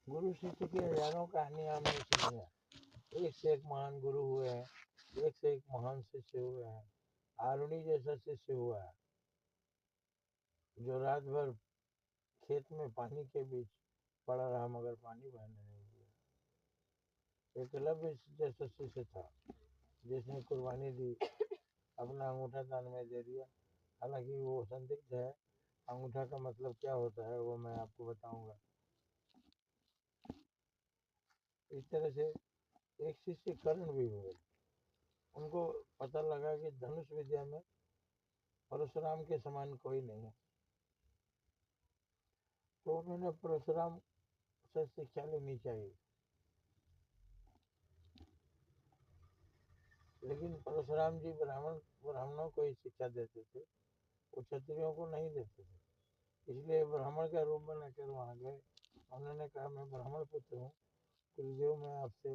गुरु शिष्य की हजारों कहानियां हमने सुनी है। एक से एक महान गुरु हुए हैं, एक से एक महान शिष्य हुए हैं। आरुणि जैसा शिष्य हुआ है जो रात भर खेत में पानी के बीच पड़ा रहा मगर पानी बहने नहीं दिया। एकलव्य जैसा शिष्य था जिसने कुर्बानी दी, अपना अंगूठा दान में दे दिया। हालांकि वो संदिग्ध है, अंगूठा का मतलब क्या होता है वो मैं आपको बताऊंगा। इस तरह से एक शिष्य कर्ण भी हुए। उनको पता लगा कि धनुष विद्या में परशुराम के समान कोई नहीं है, तो उन्होंने परशुराम से शिक्षा लेनी चाहिए। लेकिन परशुराम जी ब्राह्मणों को ही शिक्षा देते थे, वो क्षत्रियों को नहीं देते थे। इसलिए ब्राह्मण का रूप बनाकर वहां गए। उन्होंने कहा, मैं ब्राह्मण पुत्र हूँ, गुरुदेव मैं आपसे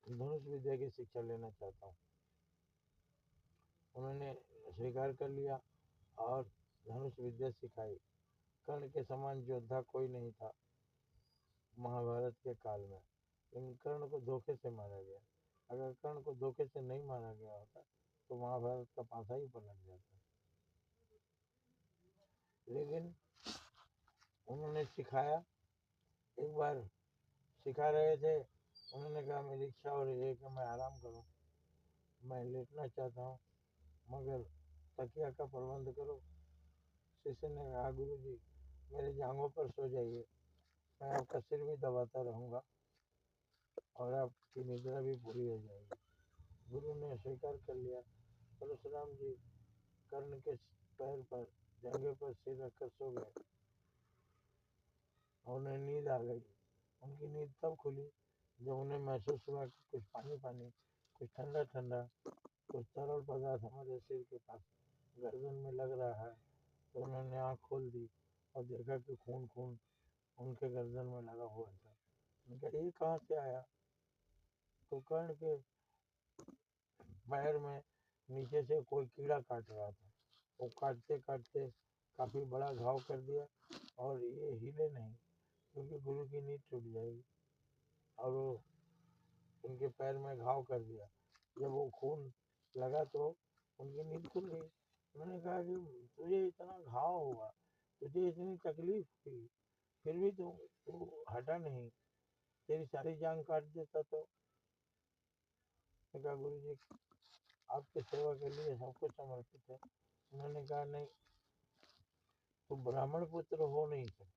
धनुष विद्या की शिक्षा लेना चाहता हूँ। उन्होंने स्वीकार कर लिया और धनुष विद्या सिखाई। कर्ण के समान योद्धा कोई नहीं था महाभारत के काल में, लेकिन कर्ण को धोखे से मारा गया। अगर कर्ण को धोखे से नहीं मारा गया होता तो महाभारत का पासा ही पलट जाता। लेकिन उन्होंने सिखाया। एक बार सिखा रहे थे, उन्होंने कहा मेरी इच्छा हो रही है कि मैं आराम करूं, मैं लेटना चाहता हूं, मगर तकिया का प्रबंध करो। शिष्य ने कहा, गुरु जी मेरे जांघों पर सो जाइए, मैं आपका सिर भी दबाता रहूंगा और आपकी निद्रा भी पूरी हो जाएगी। गुरु ने स्वीकार कर लिया। परशुराम जी कर्ण के पैर पर जंघे पर सिर रखकर सो गए और उन्हें नींद आ गई। उनकी नींद तब खुली जब उन्हें महसूस हुआ कि कुछ पानी पानी, कुछ ठंडा ठंडा, कुछ तरल पदार्थ हमारे सिर के पास गर्दन में लग रहा है। तो उन्होंने आँख खोल दी और देखा कि खून खून उनके गर्दन में लगा हुआ था। उनका ये कहाँ से आया? तो कर्ण के पैर में नीचे से कोई कीड़ा काट रहा था। वो काटते काटते काफी बड़ा घाव कर दिया और ये हिले नहीं, क्योंकि गुरु की नींद टूट जाएगी। और वो उनके पैर में घाव कर दिया। जब वो खून लगा तो उनकी नींद खुल गई। उन्होंने कहा कि तुझे इतना घाव हुआ, तुझे इतनी तकलीफ हुई, फिर भी तू हटा नहीं, तेरी सारी जान काट देता तो। कहा, गुरु जी आपकी सेवा के लिए सब कुछ समर्पित है। उन्होंने कहा, नहीं, तू ब्राह्मण पुत्र हो नहीं सकता।